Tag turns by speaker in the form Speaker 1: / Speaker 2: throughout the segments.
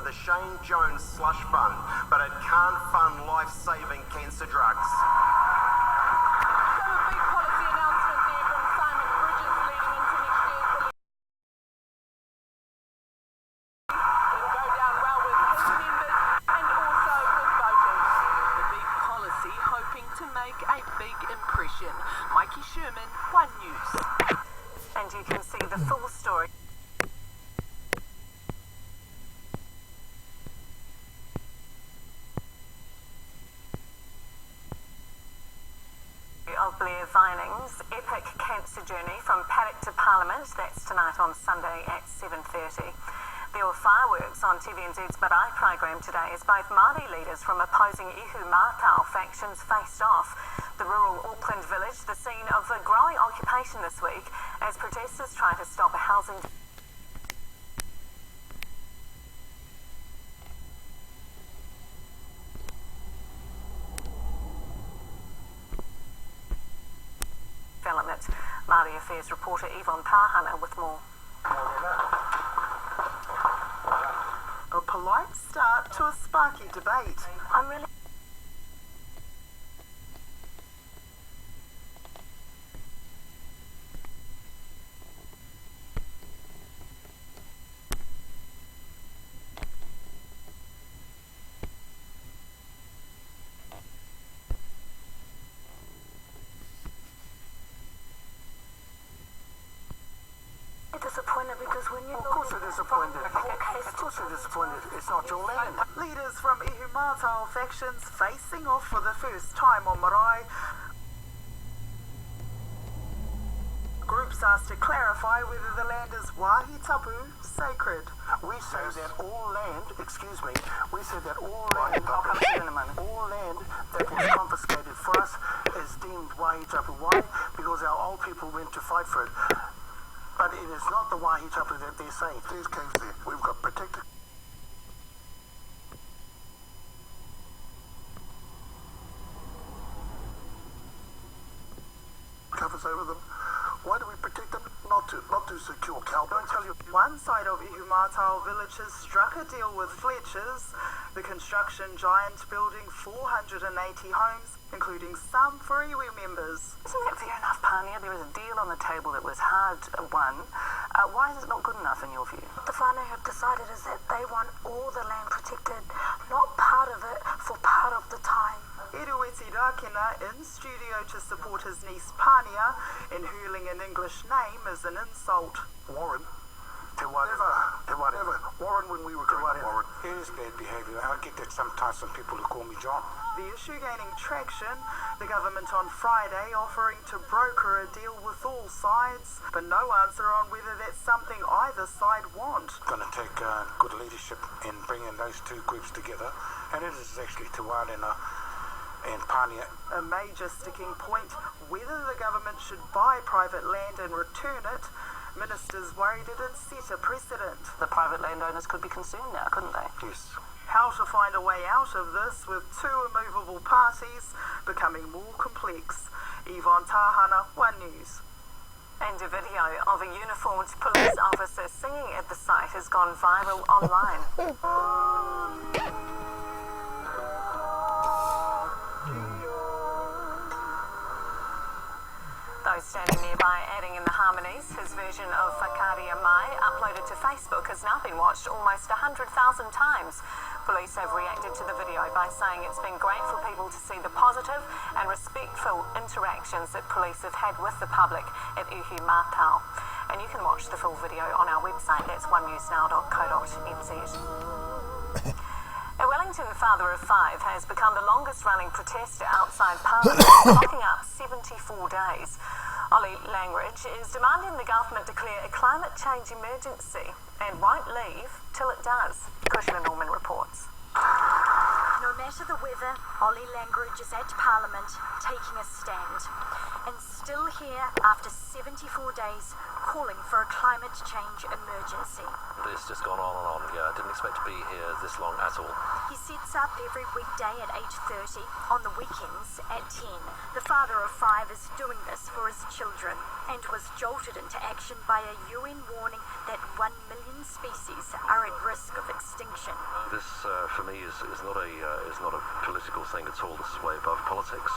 Speaker 1: the Shane Jones slush fund, but it can't fund life-saving cancer drugs.
Speaker 2: So a big policy announcement there from Simon Bridges leading into next year's police. It'll go down well with his members and also with voters. The big policy hoping to make a big impression. Mikey Sherman, One News. And you can see the full story. Of Blair Vining's epic cancer journey from paddock to Parliament. That's tonight on Sunday at 7:30. There were fireworks on TVNZ's Barai programme today as both Māori leaders from opposing Ihu Mātau factions faced off. The rural Auckland village, the scene of a growing occupation this week as protesters try to stop a housing development. Māori Affairs reporter Yvonne Tahana with more.
Speaker 3: A polite start to a sparky debate.
Speaker 2: I'm really disappointed because when you...
Speaker 3: Of course we're disappointed. Of course we're disappointed. It's not your land. Leaders from Ihu Mātau factions facing off for the first time on Marae. Groups asked to clarify whether the land is wahi tapu sacred.
Speaker 4: We say that all land, we said that all land, all land that was confiscated for us is deemed wahi tapu. Why? Because our old people went to fight for it. But it is not the wahi tapu that they're saying.
Speaker 5: These caves there, we've got protected. Covers over them. Why do we protect them? Not to secure cow.
Speaker 3: Don't tell you. One side of Ihu Mātau villages struck a deal with Fletcher's, the construction giant building 480 homes, including some for iwi members.
Speaker 2: Isn't that fair enough, Pania? There was a deal on the table that was hard won. Why is it not good enough in your view?
Speaker 6: What the whānau have decided is that they want all the land protected, not part of it for part of the time.
Speaker 3: Irueti Rakena in studio to support his niece Pania in hurling an English name as an insult.
Speaker 5: Warren, te whatever. Warren, when we were growing up, Warren.
Speaker 4: It is bad behaviour. I get that sometimes some people who call me John.
Speaker 3: The issue gaining traction, the government on Friday offering to broker a deal with all sides, but no answer on whether that's something either side want.
Speaker 4: It's going to take good leadership in bringing those two groups together, and it is actually Te Wārena and Pania.
Speaker 3: A major sticking point, whether the government should buy private land and return it. Ministers worried it'd set a precedent.
Speaker 2: The private landowners could be concerned now, couldn't they?
Speaker 4: Yes.
Speaker 3: How to find a way out of this with two immovable parties becoming more complex. Yvonne Tahana, One News. And a video of a uniformed police officer singing at the site has gone viral online. Those standing nearby adding in the harmonies. His version of Whakaria Mai, uploaded to Facebook, has now been watched almost 100,000 times. Police have reacted to the video by saying it's been great for people to see the positive and respectful interactions that police have had with the public at Ihu Mātau. And you can watch the full video on our website, that's onenewsnow.co.nz. A Wellington father of five has become the longest running protester outside Parliament, clocking up 74 days. Ollie Langridge is demanding the government declare a climate change emergency and won't leave till it does. Kushna Norman reports.
Speaker 6: No matter the weather, Ollie Langridge is at Parliament taking a stand. And still here after 74 days, calling for a climate change emergency.
Speaker 7: It's just gone on and on. Yeah, I didn't expect to be here this long at all.
Speaker 6: He sets up every weekday at 8:30, on the weekends at 10. The father of five is doing this for his children and was jolted into action by a UN warning that 1 million species are at risk of extinction.
Speaker 7: This, for me, is not a political thing at all. This is way above politics.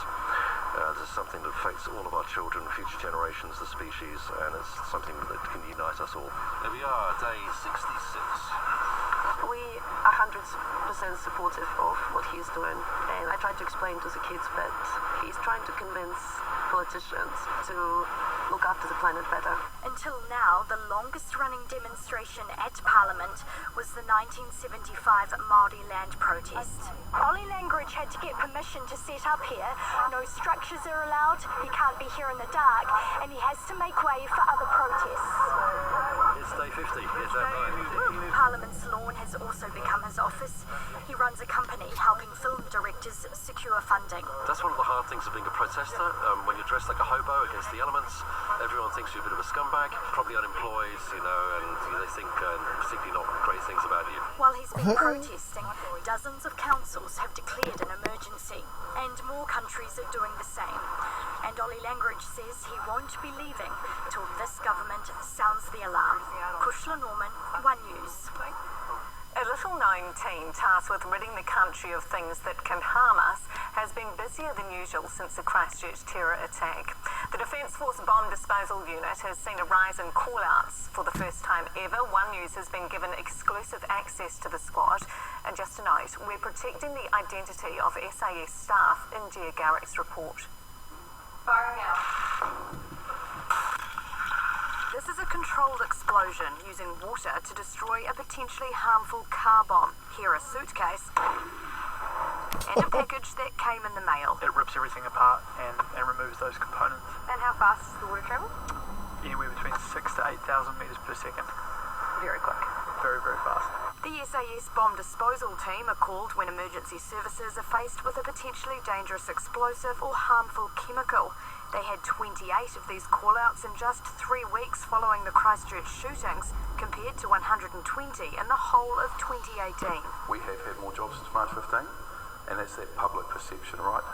Speaker 7: This is something that affects all of our children, future generations, the species, and it's something that can unite us all. Here we are, day 66.
Speaker 3: We are 100% supportive of what he's doing, and I tried to explain to the kids that he's trying to convince politicians to look after the planet better.
Speaker 6: Until now, the longest-running demonstration at Parliament was the 1975 Māori land protest. Ollie Langridge had to get permission to set up here. No structures are allowed, he can't be here in the dark, and he has to make way for other protests.
Speaker 7: It's day 50, is that right?
Speaker 6: Parliament's lawn has also become his office. He runs a company helping film directors secure funding.
Speaker 7: That's one of the hard things of being a protester. When you're dressed like a hobo against the elements, everyone thinks you're a bit of a scumbag, probably unemployed, and they think particularly not great things about you.
Speaker 6: While he's been protesting, dozens of councils have declared an emergency, and more countries are doing the same. And Ollie Langridge says he won't be leaving till this government sounds the alarm. Kushla Norman, One News.
Speaker 2: A little-known team tasked with ridding the country of things that can harm us has been busier than usual since the Christchurch terror attack. The Defence Force Bomb Disposal Unit has seen a rise in call-outs. For the first time ever, One News has been given exclusive access to the squad. And just a note, we're protecting the identity of SAS staff in Gia Garrick's report. Firing out. This is a controlled explosion using water to destroy a potentially harmful car bomb. Here a suitcase and a package that came in the mail.
Speaker 8: It rips everything apart and removes those components.
Speaker 2: And how fast does the water travel?
Speaker 8: Anywhere between 6,000 to 8,000 metres per second.
Speaker 2: Very quick.
Speaker 8: Very, very fast.
Speaker 2: The SAS bomb disposal team are called when emergency services are faced with a potentially dangerous explosive or harmful chemical. They had 28 of these call-outs in just 3 weeks following the Christchurch shootings, compared to 120 in the whole of 2018.
Speaker 9: We have had more jobs since March 15, and that's that public perception, right?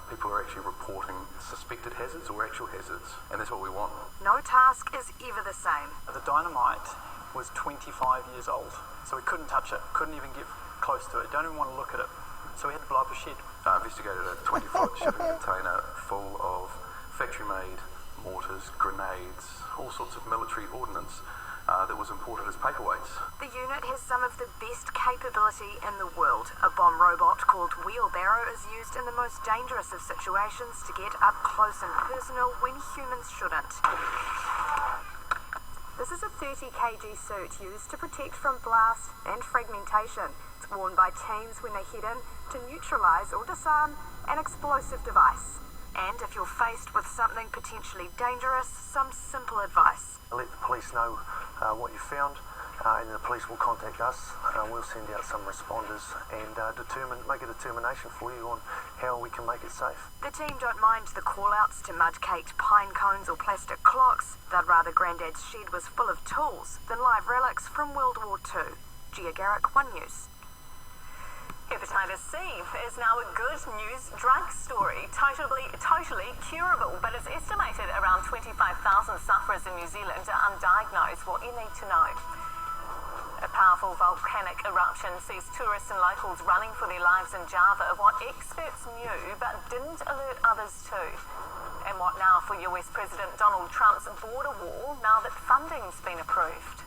Speaker 9: People are actually reporting suspected hazards or actual hazards, and that's what we want.
Speaker 2: No task is ever the same.
Speaker 8: The dynamite was 25 years old, so we couldn't touch it, couldn't even get close to it, don't even want to look at it. So we had to blow up a shed.
Speaker 9: Investigated a 20-foot shipping container full of factory-made mortars, grenades, all sorts of military ordnance that was imported as paperweights.
Speaker 2: The unit has some of the best capability in the world. A bomb robot called Wheelbarrow is used in the most dangerous of situations to get up close and personal when humans shouldn't. This is a 30 kg suit used to protect from blast and fragmentation. It's worn by teams when they head in to neutralise or disarm an explosive device. And if you're faced with something potentially dangerous, some simple advice.
Speaker 10: Let the police know what you found, and the police will contact us. We'll send out some responders and make a determination for you on how we can make it safe.
Speaker 2: The team don't mind the call-outs to mud-caked pine cones or plastic clocks. They'd rather Grandad's shed was full of tools than live relics from World War II. Gia Garrick, One News. Hepatitis C is now a good news drug story, totally curable, but it's estimated around 25,000 sufferers in New Zealand are undiagnosed. What you need to know. A powerful volcanic eruption sees tourists and locals running for their lives in Java, what experts knew but didn't alert others to. And what now for US President Donald Trump's border wall now that funding's been approved?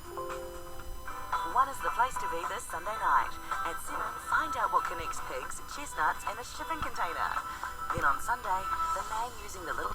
Speaker 11: One is the place to be this Sunday night. At 7, find out what connects pigs, chestnuts and a shipping container. Then on Sunday, the man using the little